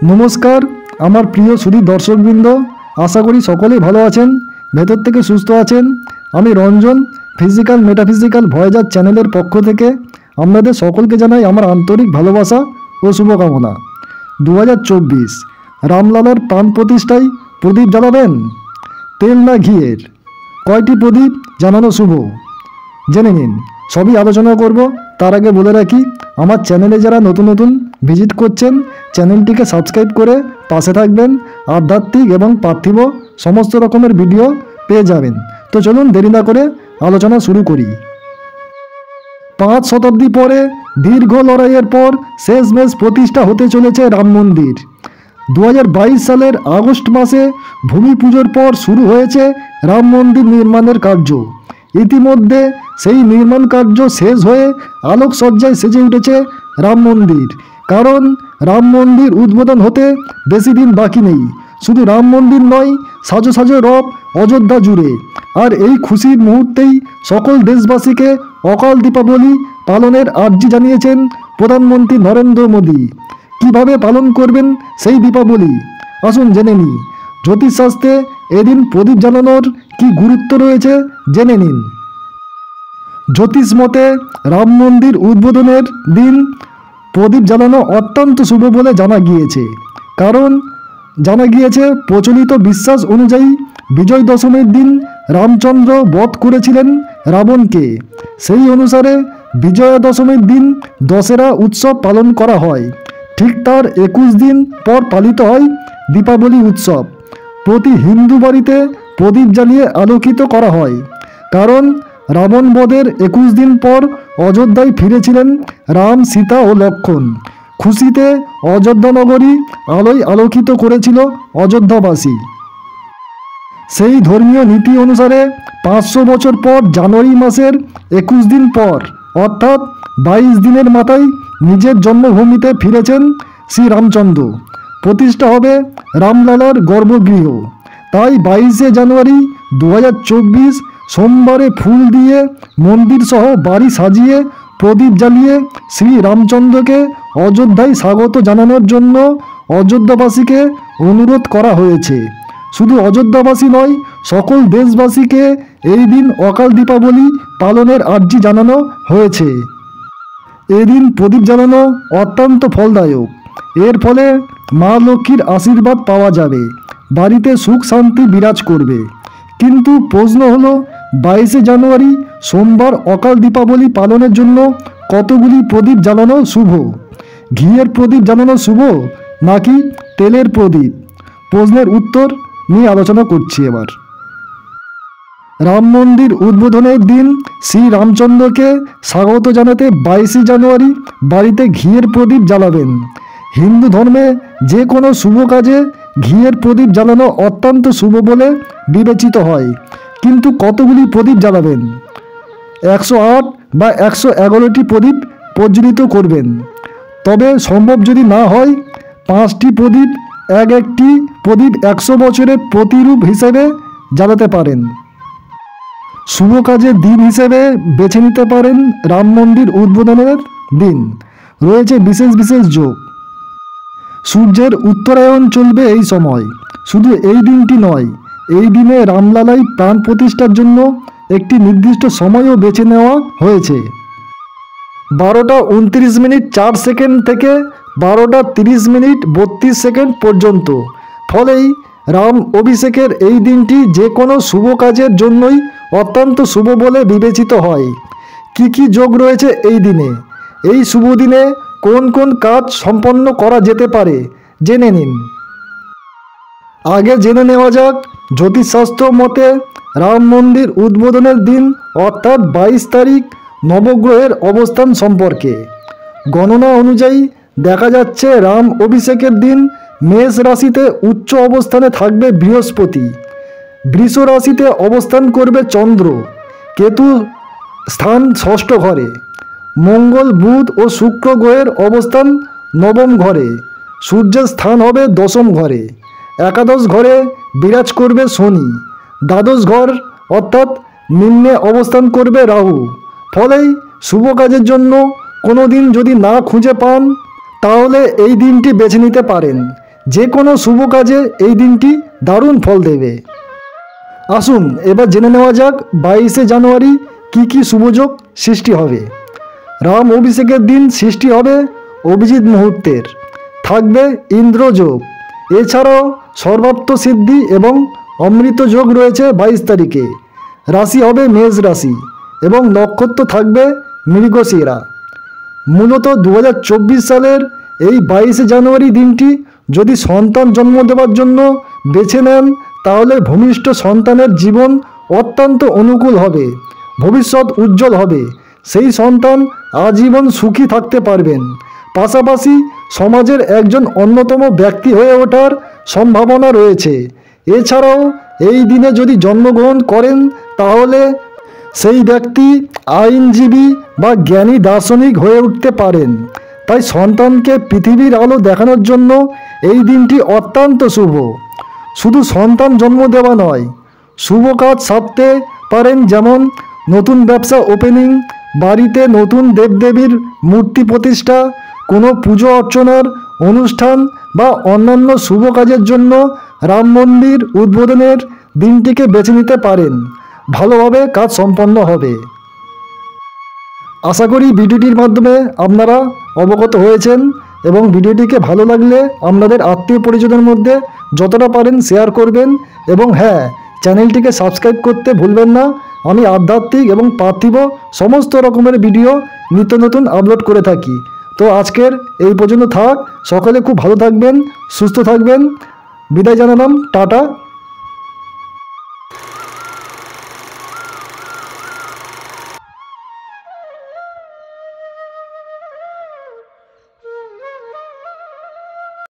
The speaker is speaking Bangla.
नमस्कार आमार प्रिय सुधी दर्शकबृंद आशा करी सकलेई भालो आछेन भेतर थेके सुस्थ आछेन। आमी रंजन फिजिकल मेटाफिजिकल भয়েজার चैनेलेर पक्ष थेके आपनादेर सकलके जानाई आमार आंतरिक भालोबासा ओ शुभकामना। 2024 रामलालार प्राण प्रतिष्ठाय प्रदीप जालाबेन तेल ना घिएर कयटी प्रदीप जानानो शुभ जेने निन सबई आलोचना करब। तार आगे बोले राखी आमार चैनेले जारा नतून नतून भिजिट करछेन चैनलटिके साबस्क्राइब करे पाशे थाकबेन। आध्यात्मिक एवं पार्थिव समस्त रकमेर भिडियो पेये जाबेन। तो चलुन देरी ना करे आलोचना शुरू करी। 5 शताब्दी परे दीर्घ लड़ाइয়ের पर शेषमेश प्रतिष्ठा होते चलेছে राम मंदिर। 2022 सालेर আগস্ট मासे भूमि पूजोर पर शुरू হয়েছে राम मंदिर निर्माणের कार्य। ইতিমধ্যে সেই নির্মাণ কার্য শেষ হয়ে আলোকসজ্জায় সেজে উঠেছে রাম মন্দির। কারণ রাম মন্দির উদ্বোধন হতে বেশি দিন বাকি নেই। শুধু রাম মন্দির নয়, সাজো সাজো রব অযোধ্যা জুড়ে। আর এই খুশির মুহূর্তেই সকল দেশবাসীকে অকাল দীপাবলি পালনের আর্জি জানিয়েছেন প্রধানমন্ত্রী নরেন্দ্র মোদী। কিভাবে পালন করবেন সেই দীপাবলি আসুন জেনে নিই। জ্যোতিষশাস্ত্রে এদিন প্রদীপ জ্বালানোর কি গুরুত্ব রয়েছে জেনে নিন। জ্যোতিষ মতে রাম মন্দির উদ্বোধনের দিন প্রদীপ জ্বালানো অত্যন্ত শুভ বলে জানা গিয়েছে। কারণ জানা গিয়েছে প্রচলিত বিশ্বাস অনুযায়ী বিজয় দশমীর দিন রামচন্দ্র বধ করেছিলেন রাবণকে। সেই অনুসারে বিজয়া দশমীর দিন দশেরা উৎসব পালন করা হয়। ঠিক তার 21 দিন পর পালিত হয় দীপাবলি উৎসব। প্রতি হিন্দু বাড়িতে প্রদীপ জ্বালিয়ে আলোকিত করা হয়। কারণ রাবণ বধের 21 দিন পর অযোধ্যায় ফিরেছিলেন রাম, সীতা ও লক্ষ্মণ। খুশিতে অযোধ্যা নগরী আলোয় আলোকিত করেছিল অযোধ্যাবাসী। সেই ধর্মীয় নীতি অনুসারে 500 বছর পর জানুয়ারি মাসের 21 দিন পর অর্থাৎ 22 দিনের মাথায় নিজের জন্মভূমিতে ফিরেছেন শ্রী রামচন্দ্র। প্রতিষ্ঠা হবে রামলালার গর্ভগৃহ। তাই 22শে জানুয়ারি 2024 সোমবারে ফুল দিয়ে মন্দির সহ বাড়ি সাজিয়ে প্রদীপ জ্বালিয়ে শ্রী রামচন্দ্রকে অযোধ্যায় স্বাগত জানানোর জন্য অযোধ্যাবাসীকে অনুরোধ করা হয়েছে। শুধু অযোধ্যাবাসী নয়, সকল দেশবাসীকে এই দিন অকাল দীপাবলি পালনের আর্জি জানানো হয়েছে। এদিন প্রদীপ জ্বালানো অত্যন্ত ফলদায়ক। এর ফলে মা লক্ষ্মীর আশীর্বাদ পাওয়া যাবে, বাড়িতে সুখ শান্তি বিরাজ করবে। কিন্তু প্রশ্ন হলো 22শে জানুয়ারি সোমবার অকাল দীপাবলি পালনের জন্য কতগুলি প্রদীপ জ্বালানো শুভ? ঘিয়ের প্রদীপ জ্বালানো শুভ নাকি তেলের প্রদীপ? প্রশ্নের উত্তর নিয়ে আলোচনা করছি এবার। রাম মন্দির উদ্বোধনের দিন শ্রী রামচন্দ্রকে স্বাগত জানাতে 22শে জানুয়ারি বাড়িতে ঘিয়ের প্রদীপ জ্বালাবেন। হিন্দু ধর্মে যে কোনো শুভ কাজে ঘিয়ের প্রদীপ জ্বালানো অত্যন্ত শুভ বলে বিবেচিত হয়। কিন্তু কতগুলি প্রদীপ জ্বালাবেন? 108 বা 111টি প্রদীপ প্রজ্বলিত করবেন। তবে সম্ভব যদি না হয় 5টি প্রদীপ, একটি প্রদীপ 100 বছরের প্রতিরূপ হিসেবে জ্বালাতে পারেন। শুভ কাজের দিন হিসেবে বেছে নিতে পারেন রাম মন্দির উদ্বোধনের দিন। রয়েছে বিশেষ বিশেষ যোগ। সূর্যের উত্তরায়ণ চলবে এই সময়। শুধু এই দিনটি নয়, এই দিনে রামলালাই প্রাণ প্রতিষ্ঠার জন্য একটি নির্দিষ্ট সময়ও বেছে নেওয়া হয়েছে। 12টা 29 মিনিট 4 সেকেন্ড থেকে 12টা 30 মিনিট 32 সেকেন্ড পর্যন্ত। ফলেই রাম অভিষেকের এই দিনটি যে কোনো শুভ কাজের জন্যই অত্যন্ত শুভ বলে বিবেচিত হয়। কি কি যোগ রয়েছে এই দিনে? এই শুভ দিনে কোন কোন কাজ সম্পন্ন করা যেতে পারে জেনে নিন। আগে জেনে নেওয়া যাক জ্যোতিষশাস্ত্র মতে রাম মন্দির উদ্বোধনের দিন অর্থাৎ 22 তারিখ নবগ্রহের অবস্থান সম্পর্কে। গণনা অনুযায়ী দেখা যাচ্ছে রাম অভিষেকের দিন মেষ রাশিতে উচ্চ অবস্থানে থাকবে বৃহস্পতি, বৃষ রাশিতে অবস্থান করবে চন্দ্র, কেতু স্থান ষষ্ঠ ঘরে, মঙ্গল, বুধ ও শুক্র গ্রহের অবস্থান নবম ঘরে, সূর্যের স্থান হবে দশম ঘরে, একাদশ ঘরে বিরাজ করবে শনি, দ্বাদশ ঘর অর্থাৎ নিম্নে অবস্থান করবে রাহু। ফলেই শুভ কাজের জন্য কোনো দিন যদি না খুঁজে পান তাহলে এই দিনটি বেছে নিতে পারেন। যে কোনো শুভ কাজে এই দিনটি দারুণ ফল দেবে। আসুন এবার জেনে নেওয়া যাক 22শে জানুয়ারি কি কি শুভযোগ সৃষ্টি হবে। রাম অভিষেকের দিন সৃষ্টি হবে অভিজিৎ মুহূর্তের, থাকবে ইন্দ্রযোগ। এছাড়াও সর্বাত্ম সিদ্ধি এবং অমৃত যোগ রয়েছে 22 তারিখে। রাশি হবে মেষ রাশি এবং নক্ষত্র থাকবে মৃগশিরা। মূলত 2024 সালের এই 22শে জানুয়ারি দিনটি যদি সন্তান জন্ম দেওয়ার জন্য বেছে নেন তাহলে ভূমিষ্ঠ সন্তানের জীবন অত্যন্ত অনুকূল হবে, ভবিষ্যৎ উজ্জ্বল হবে। সেই সন্তান আজীবন সুখী থাকতে পারবেন, পাশাপাশি সমাজের একজন অন্যতম ব্যক্তি হয়ে ওঠার সম্ভাবনা রয়েছে। এছাড়াও এই দিনে যদি জন্মগ্রহণ করেন তাহলে সেই ব্যক্তি আইনজীবী বা জ্ঞানী দার্শনিক হয়ে উঠতে পারেন। তাই সন্তানকে পৃথিবীর আলো দেখানোর জন্য এই দিনটি অত্যন্ত শুভ। শুধু সন্তান জন্ম দেওয়া নয়, শুভ কাজ সারতে পারেন, যেমন নতুন ব্যবসা ওপেনিং, বাড়িতে নতুন দেবদেবীর মূর্তি প্রতিষ্ঠা, কোনো পুজো অর্চনার অনুষ্ঠান বা অন্যান্য শুভ কাজের জন্য রাম মন্দির উদ্বোধনের দিনটিকে বেছে নিতে পারেন। ভালোভাবে কাজ সম্পন্ন হবে। আশা করি ভিডিওটির মাধ্যমে আপনারা অবগত হয়েছেন এবং ভিডিওটিকে ভালো লাগলে আপনাদের আত্মীয় পরিজনের মধ্যে যতটা পারেন শেয়ার করবেন এবং হ্যাঁ, চ্যানেলটিকে সাবস্ক্রাইব করতে ভুলবেন না। আমি আধ্যাত্মিক এবং পার্থিব সমস্ত রকমের ভিডিও নিত্য নতুন আপলোড করে থাকি। তো আজকের এই পর্যন্ত থাক। সকলে খুব ভালো থাকবেন, সুস্থ থাকবেন। বিদায় জানালাম, টাটা।